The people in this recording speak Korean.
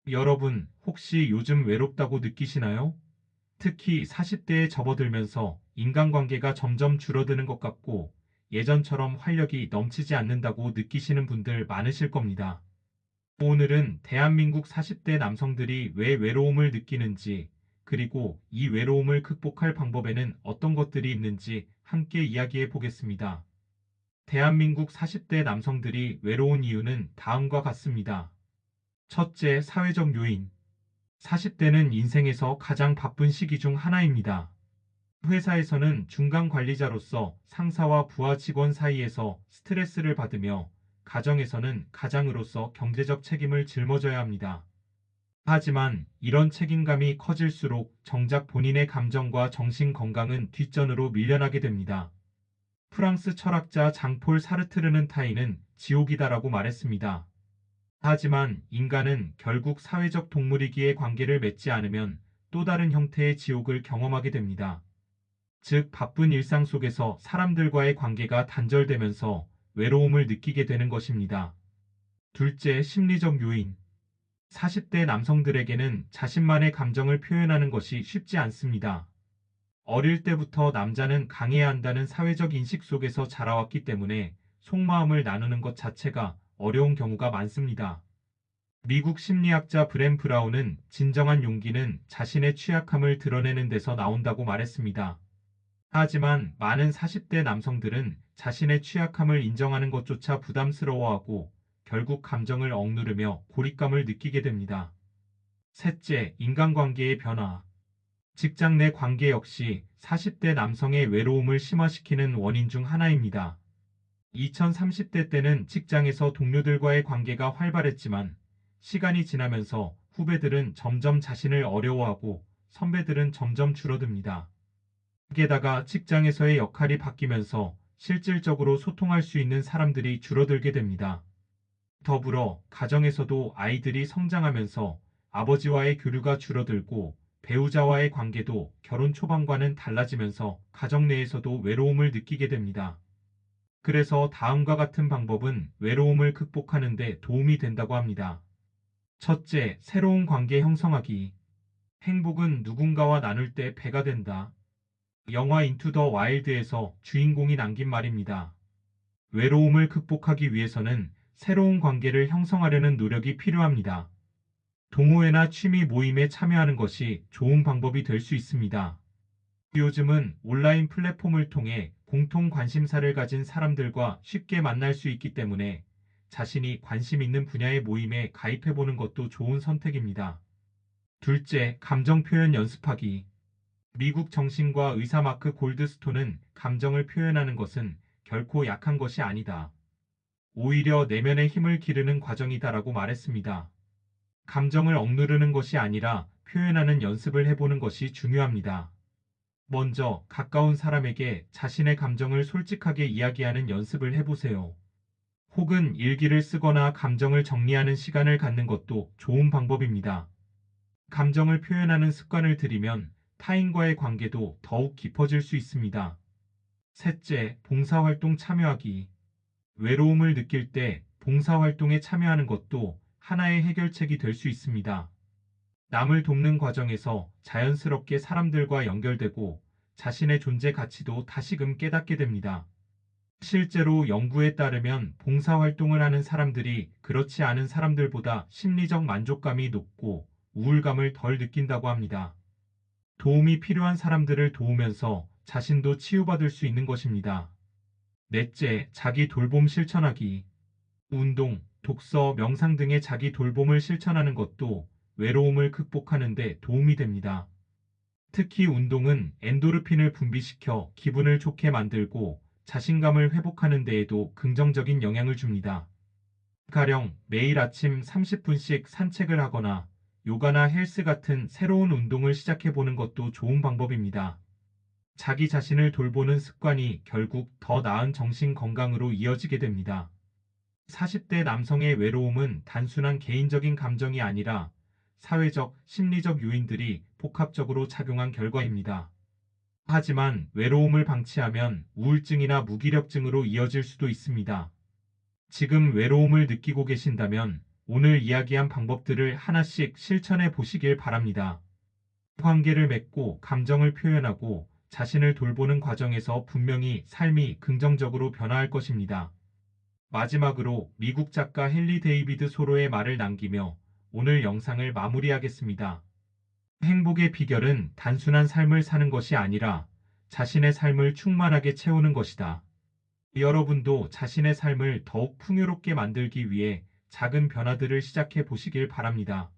여러분, 혹시 요즘 외롭다고 느끼시나요? 특히 40대에 접어들면서 인간관계가 점점 줄어드는 것 같고 예전처럼 활력이 넘치지 않는다고 느끼시는 분들 많으실 겁니다. 오늘은 대한민국 40대 남성들이 왜 외로움을 느끼는지, 그리고 이 외로움을 극복할 방법에는 어떤 것들이 있는지 함께 이야기해 보겠습니다. 대한민국 40대 남성들이 외로운 이유는 다음과 같습니다. 첫째, 사회적 요인. 40대는 인생에서 가장 바쁜 시기 중 하나입니다. 회사에서는 중간 관리자로서 상사와 부하 직원 사이에서 스트레스를 받으며 가정에서는 가장으로서 경제적 책임을 짊어져야 합니다. 하지만 이런 책임감이 커질수록 정작 본인의 감정과 정신 건강은 뒷전으로 밀려나게 됩니다. 프랑스 철학자 장폴 사르트르는 타인은 지옥이다라고 말했습니다. 하지만 인간은 결국 사회적 동물이기에 관계를 맺지 않으면 또 다른 형태의 지옥을 경험하게 됩니다. 즉, 바쁜 일상 속에서 사람들과의 관계가 단절되면서 외로움을 느끼게 되는 것입니다. 둘째, 심리적 요인. 40대 남성들에게는 자신만의 감정을 표현하는 것이 쉽지 않습니다. 어릴 때부터 남자는 강해야 한다는 사회적 인식 속에서 자라왔기 때문에 속마음을 나누는 것 자체가 어려운 경우가 많습니다. 미국 심리학자 브렌 브라운은 진정한 용기는 자신의 취약함을 드러내는 데서 나온다고 말했습니다. 하지만 많은 40대 남성들은 자신의 취약함을 인정하는 것조차 부담스러워하고 결국 감정을 억누르며 고립감을 느끼게 됩니다. 셋째, 인간관계의 변화. 직장 내 관계 역시 40대 남성의 외로움을 심화시키는 원인 중 하나입니다. 2030대 때는 직장에서 동료들과의 관계가 활발했지만 시간이 지나면서 후배들은 점점 자신을 어려워하고 선배들은 점점 줄어듭니다. 게다가 직장에서의 역할이 바뀌면서 실질적으로 소통할 수 있는 사람들이 줄어들게 됩니다. 더불어 가정에서도 아이들이 성장하면서 아버지와의 교류가 줄어들고 배우자와의 관계도 결혼 초반과는 달라지면서 가정 내에서도 외로움을 느끼게 됩니다. 그래서 다음과 같은 방법은 외로움을 극복하는 데 도움이 된다고 합니다. 첫째, 새로운 관계 형성하기. 행복은 누군가와 나눌 때 배가 된다. 영화 인투 더 와일드에서 주인공이 남긴 말입니다. 외로움을 극복하기 위해서는 새로운 관계를 형성하려는 노력이 필요합니다. 동호회나 취미 모임에 참여하는 것이 좋은 방법이 될 수 있습니다. 요즘은 온라인 플랫폼을 통해 공통 관심사를 가진 사람들과 쉽게 만날 수 있기 때문에 자신이 관심 있는 분야의 모임에 가입해보는 것도 좋은 선택입니다. 둘째, 감정 표현 연습하기. 미국 정신과 의사 마크 골드스톤은 감정을 표현하는 것은 결코 약한 것이 아니다. 오히려 내면의 힘을 기르는 과정이다라고 말했습니다. 감정을 억누르는 것이 아니라 표현하는 연습을 해보는 것이 중요합니다. 먼저 가까운 사람에게 자신의 감정을 솔직하게 이야기하는 연습을 해보세요. 혹은 일기를 쓰거나 감정을 정리하는 시간을 갖는 것도 좋은 방법입니다. 감정을 표현하는 습관을 들이면 타인과의 관계도 더욱 깊어질 수 있습니다. 셋째, 봉사활동 참여하기. 외로움을 느낄 때 봉사활동에 참여하는 것도 하나의 해결책이 될 수 있습니다. 남을 돕는 과정에서 자연스럽게 사람들과 연결되고 자신의 존재 가치도 다시금 깨닫게 됩니다. 실제로 연구에 따르면 봉사활동을 하는 사람들이 그렇지 않은 사람들보다 심리적 만족감이 높고 우울감을 덜 느낀다고 합니다. 도움이 필요한 사람들을 도우면서 자신도 치유받을 수 있는 것입니다. 넷째, 자기 돌봄 실천하기. 운동, 독서, 명상 등의 자기 돌봄을 실천하는 것도 외로움을 극복하는 데 도움이 됩니다. 특히 운동은 엔도르핀을 분비시켜 기분을 좋게 만들고 자신감을 회복하는 데에도 긍정적인 영향을 줍니다. 가령 매일 아침 30분씩 산책을 하거나 요가나 헬스 같은 새로운 운동을 시작해보는 것도 좋은 방법입니다. 자기 자신을 돌보는 습관이 결국 더 나은 정신 건강으로 이어지게 됩니다. 40대 남성의 외로움은 단순한 개인적인 감정이 아니라 사회적, 심리적 요인들이 복합적으로 작용한 결과입니다. 하지만 외로움을 방치하면 우울증이나 무기력증으로 이어질 수도 있습니다. 지금 외로움을 느끼고 계신다면 오늘 이야기한 방법들을 하나씩 실천해 보시길 바랍니다. 관계를 맺고 감정을 표현하고 자신을 돌보는 과정에서 분명히 삶이 긍정적으로 변화할 것입니다. 마지막으로 미국 작가 헨리 데이비드 소로의 말을 남기며 오늘 영상을 마무리하겠습니다. 행복의 비결은 단순한 삶을 사는 것이 아니라 자신의 삶을 충만하게 채우는 것이다. 여러분도 자신의 삶을 더욱 풍요롭게 만들기 위해 작은 변화들을 시작해 보시길 바랍니다.